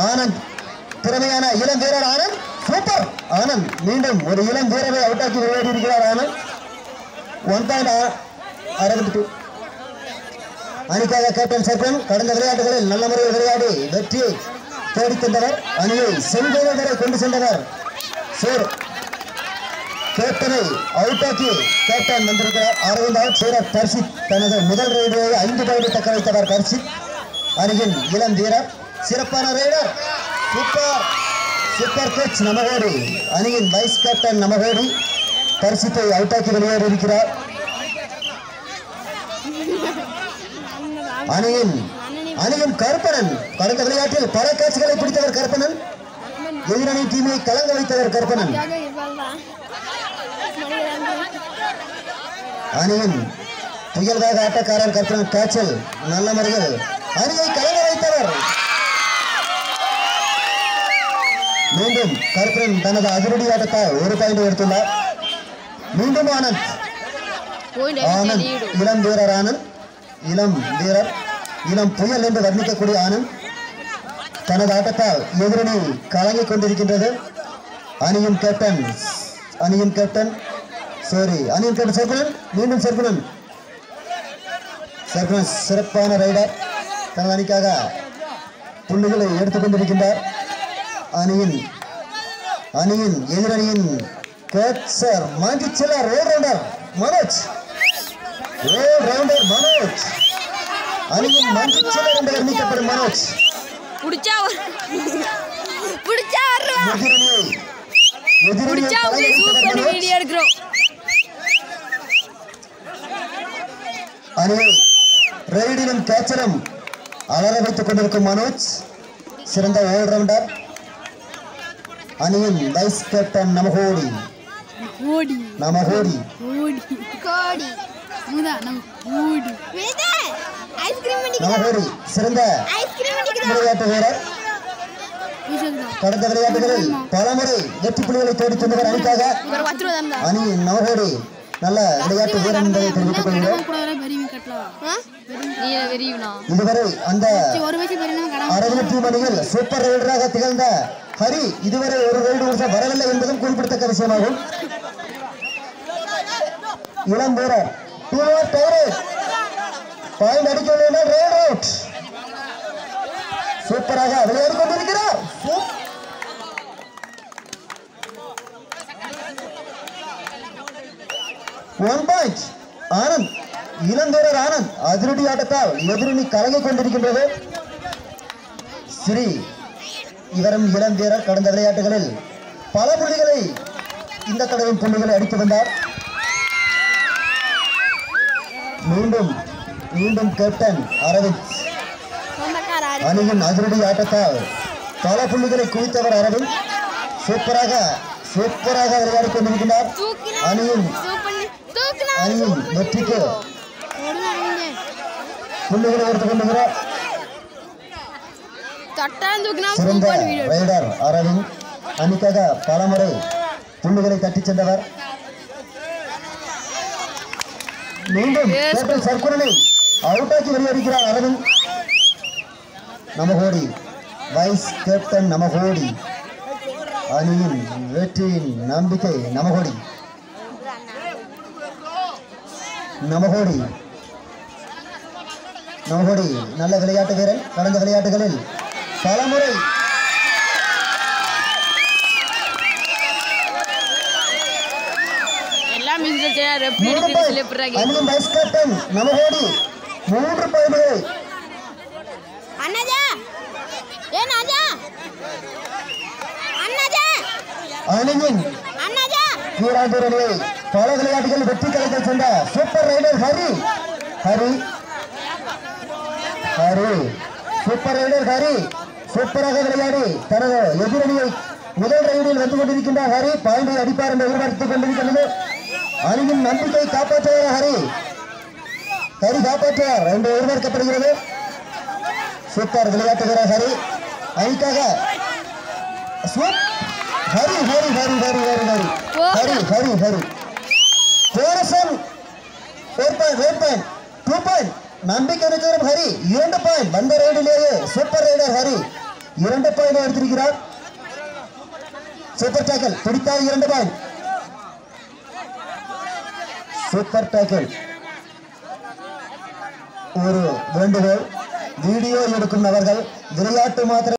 ஆனந்த் திறமையான இளம் வீரர் ஆனந்த் சூப்பர் ஆனந்த் மீண்டும் ஒரு இளம் வீரரை அவுட்டாக்கி விளையாடி இருக்கிறார் ஆனந்த் 1.62 அணிக்காக கேப்டன் சர்பன் கடந்த விளையாட்டுகளில் நல்ல முறையில் விளையாடி வெற்றியை தேடித் தந்தவர் அணியை செங்கோல் வரை கொண்டு சென்றவர் சேர் கேப்டனை அவுட்டாக்கி கேப்டன் வந்திருக்கிறார் அரவிந்த் அவுட் சேரர் பர்சித் தனது முதல் ரைடரை 5 பாயிண்ட் தக்க வைத்தவர் பர்சித் அணியின் இளம் வீரர் சிறப்பான ரைடர் சூப்பர் கோச் நமகோடி அணியின் வைஸ் கேப்டன் நமகோடி பரிசுத்தை அவுட்டாக்கி வெளியேறி இருக்கிறார் அணியின் கருப்பணன் கடந்த விளையாட்டில் பல கேட்ச்களை பிடித்தவர் கருப்பணன் எதிரணி டீமை கலங்க வைத்தவர் கருப்பணன் அணியின் புயல்வேக ஆட்டக்காரர் கருப்பணன் கேட்சில் நல்ல முறையில் அணியை கலங்க வைத்தவர் மீண்டும் கருப்பணன் தனது அதிரடி ஆட்டத்தால் 1 பாயிண்ட் எடுத்துள்ளார் மீண்டும் ஆனந்த் இளம் வீரர் ஆனந்த் இளம் புயல் என்று வர்ணிக்கக்கூடிய ஆனந்த் தனது ஆட்டத்தால் எதிரணி கலங்கிக் கொண்டிருக்கின்றது அணியின் கேப்டன் சர்க்குலன் மீண்டும் சர்க்குலன் சிறப்பான ரைடர் தனது அணிக்காக புள்ளிகளை எடுத்துக் கொண்டிருக்கின்றார் அணியின் எதிரணியின் கேட்சர் மாஞ்சிச்சிலர் ஆல்ரவுண்டர் மனோஜ் அணியின் மாஞ்சிச்சிலர் என்று வர்ணிக்கப்படும் மனோஜ் அணியை ரைடிலும் கேட்சரும் அலற வைத்துக் கொண்டிருக்கும் மனோஜ் சிறந்த ஆல்ரவுண்டர் அணியின் வைஸ் கேப்டன் நமகோடி சிறந்த விளையாட்டு வீரர் கடந்த விளையாட்டுகளில் பலமுறை வெற்றி புள்ளிகளை தேடி தந்தவர் அணிக்காக அணியின் நமகோடி நல்ல விளையாட்டு வீரர் என்பதை தெரிவித்துக் கொள்கிறோம் இதுவரை அந்த அரவிந்த் டீம் அணியில் சூப்பர் ரைடராக திகழ்ந்த ஹரி இதுவரை ஒரு ரைடு வரவில்லை என்பதும் குறிப்பிடத்தக்க விஷயமாகும் இளம் வீரர் பாயிண்ட் அடிக்க வேண்டும் ரைட் அவுட் சூப்பராக விளையாடி கொண்டிருக்கிறார் 1 பாயிண்ட் ஆனந்த் இளம் வீரர் ஆனந்த் அதிரடி ஆட்டத்தால் எதிரணி கலங்கிக் கொண்டிருக்கின்றது ஸ்ரீ இவரும் இளம் வீரர் கடந்த விளையாட்டுகளில் பல புள்ளிகளை இந்த தடவை புள்ளிகளை அடித்து வந்தார் மீண்டும் கேப்டன் அரவிந்த் அணியின் அதிரடி ஆட்டத்தால் பல புள்ளிகளை குவித்தவர் அரவிந்த் சூப்பராக விளையாடி கொண்டிருக்கிறார் அணியின் வெற்றிக்கு புள்ளிகளை எடுத்துக் கொண்டிருக்கிறார் சிறந்த ரைடர் அரவிந்த் அணிக்காக பலமுறை புள்ளிகளை தட்டிச் சென்றவர் மீண்டும் கேப்டன் சர்க்குலனை அவுட்டாக்கி வெளியேறுகிறார் அரவிந்த் நமகோடி வைஸ் கேப்டன் நமகோடி அணியின் வெற்றியின் நம்பிக்கை நமகோடி நல்ல விளையாட்டு வீரர் கடந்த விளையாட்டுகளில் பலமுறை அணியின் வைஸ் கேப்டன் நமகோடி 3 பாயிண்டுகள் அணியின் வீராங்கனையை பல விளையாட்டுகளில் வெற்றி கலைக்க சென்ற சூப்பர் ரைடர் ஹரி சூப்பராக விளையாடி தனது எதிரணியை முதல் ரைடில் வந்து கொண்டிருக்கின்றார் ஹரி பாயிண்டை அடிப்பார் என்று எதிர்பார்த்துக் கொண்டிருக்கிறது அணியின் நம்பிக்கை காப்பாற்றுவார் ஹரி காப்பாற்றுவார் என்று எதிர்பார்க்கப்படுகிறது சூப்பர் விளையாட்டு வீரர் ஹரி அணிக்காக ஹரி நம்பிக்கை இருக்கிற ஹரி 2 பாயிண்ட் வந்த ரைடிலேயே சூப்பர் ரைடர் ஹரி 2 பாயிண்ட் எடுத்திருக்கிறார். சூப்பர் டேக்கிள் பிடித்தார். 2 பாயிண்ட். Super tackle. ஒரு வேண்டுகோள், வீடியோ எடுக்கும் நபர்கள் விளையாட்டு மாத்திரை